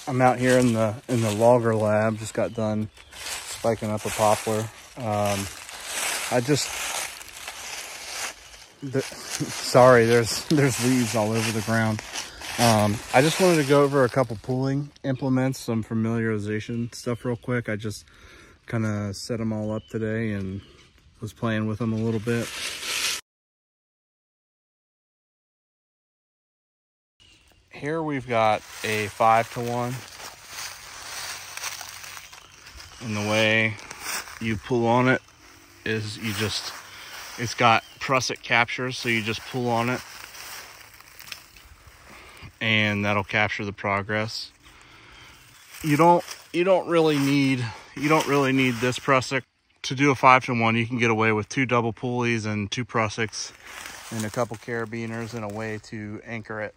I'm out here in the logger lab. Just got done spiking up a poplar. Sorry, there's leaves all over the ground. I just wanted to go over a couple pulling implements, some familiarization stuff real quick. I just kind of set them all up today and was playing with them a little bit. Here we've got a 5-to-1. And the way you pull on it is it's got prusik captures, so you just pull on it and that'll capture the progress. You don't really need this prusik. To do a 5-to-1, you can get away with 2 double pulleys and 2 prusiks and a couple carabiners and a way to anchor it.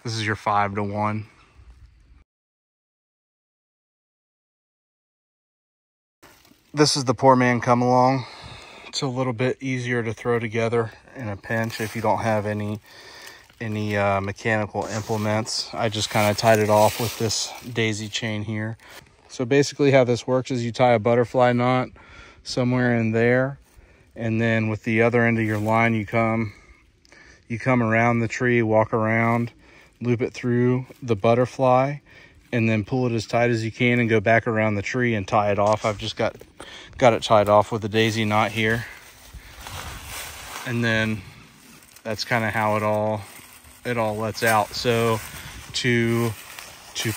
This is your 5-to-1. This is the poor man come along. It's a little bit easier to throw together in a pinch if you don't have any mechanical implements. I just kind of tied it off with this daisy chain here. So basically how this works is you tie a butterfly knot somewhere in there, and then with the other end of your line you come around the tree, walk around, loop it through the butterfly, and then pull it as tight as you can and go back around the tree and tie it off. I've just got it tied off with a daisy knot here. And then that's kind of how it all lets out. So to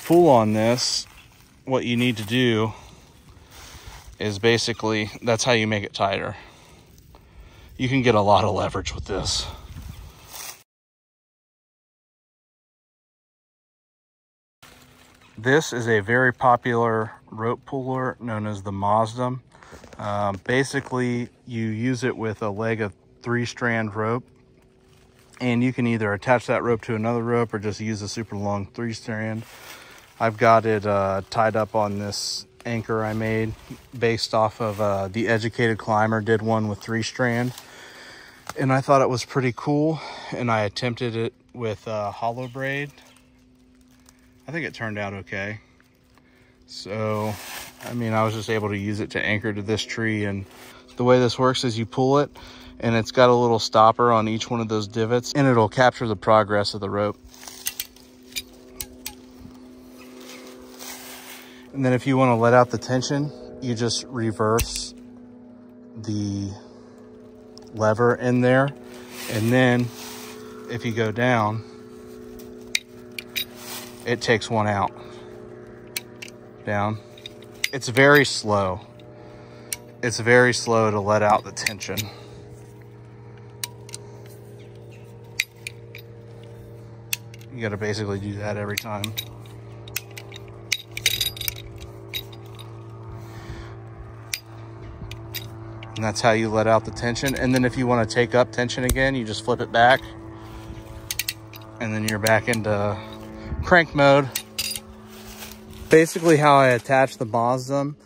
pull on this, what you need to do is basically, that's how you make it tighter. You can get a lot of leverage with this. This is a very popular rope puller known as the Mazum. Basically, you use it with a leg of 3-strand rope, and you can either attach that rope to another rope or just use a super long 3-strand. I've got it tied up on this anchor I made based off of the Educated Climber did one with 3-strand, and I thought it was pretty cool, and I attempted it with hollow braid. I think it turned out okay. So, I mean, I was just able to use it to anchor to this tree. And the way this works is you pull it, and it's got a little stopper on each one of those divots, and it'll capture the progress of the rope. And then if you want to let out the tension, you just reverse the lever in there. And then if you go down, it takes one out. Down. It's very slow. It's very slow to let out the tension. You got to basically do that every time. And that's how you let out the tension. And then if you want to take up tension again, you just flip it back. And then you're back into crank mode. Basically how I attach the Mazum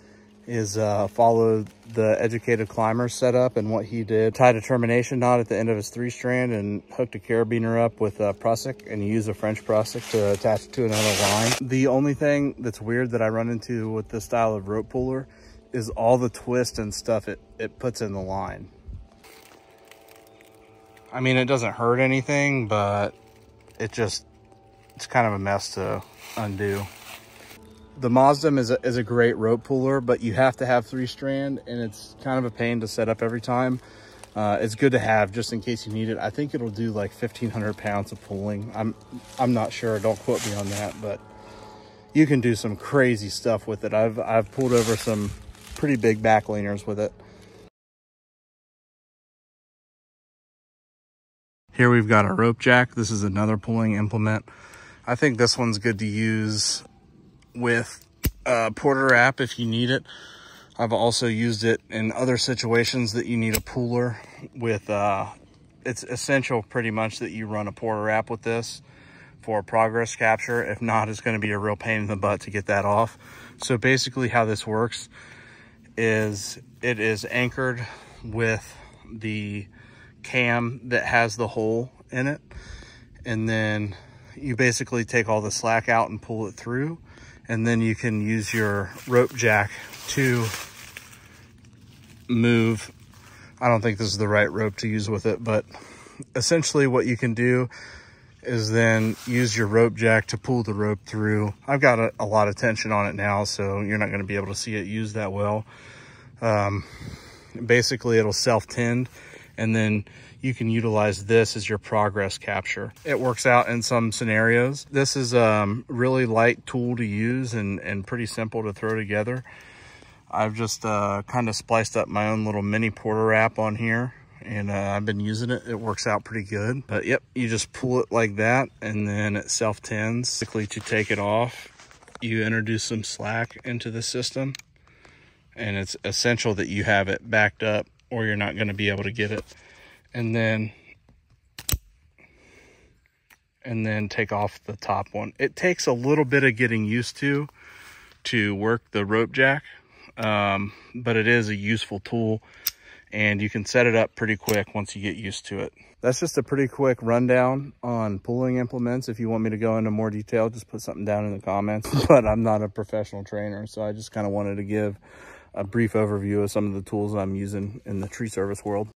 is follow the Educated Climber setup and what he did. Tied a termination knot at the end of his 3-strand and hooked a carabiner up with a prusik, and you use a French prusik to attach it to another line. The only thing that's weird that I run into with this style of rope puller is all the twist and stuff it puts in the line. I mean, it doesn't hurt anything, but it's kind of a mess to undo. The Mazum is a great rope puller, but you have to have 3-strand, and it's kind of a pain to set up every time. It's good to have just in case you need it. I think it'll do like 1,500 pounds of pulling. I'm not sure. Don't quote me on that, but you can do some crazy stuff with it. I've pulled over some pretty big back leaners with it. Here we've got a rope jack. This is another pulling implement. I think this one's good to use with Porter wrap if you need it. I've also used it in other situations that you need a puller with. It's essential pretty much that you run a Porter wrap with this for progress capture. If not, it's going to be a real pain in the butt to get that off. So basically how this works is it is anchored with the cam that has the hole in it, and then you basically take all the slack out and pull it through, and then you can use your rope jack to move. I don't think this is the right rope to use with it, but essentially what you can do is then use your rope jack to pull the rope through. I've got a lot of tension on it now, so you're not going to be able to see it used that well. Basically it'll self-tend, and then you can utilize this as your progress capture. It works out in some scenarios. This is a really light tool to use and pretty simple to throw together. I've just kind of spliced up my own little mini porter wrap on here, and I've been using it. It works out pretty good. But yep, you just pull it like that, and then it self-tends. Basically, to take it off, you introduce some slack into the system, and it's essential that you have it backed up or you're not going to be able to get it. And then take off the top one. It takes a little bit of getting used to work the rope jack, but it is a useful tool, and you can set it up pretty quick once you get used to it. That's just a pretty quick rundown on pulling implements. If you want me to go into more detail, just put something down in the comments. But I'm not a professional trainer, so I just kind of wanted to give a brief overview of some of the tools I'm using in the tree service world.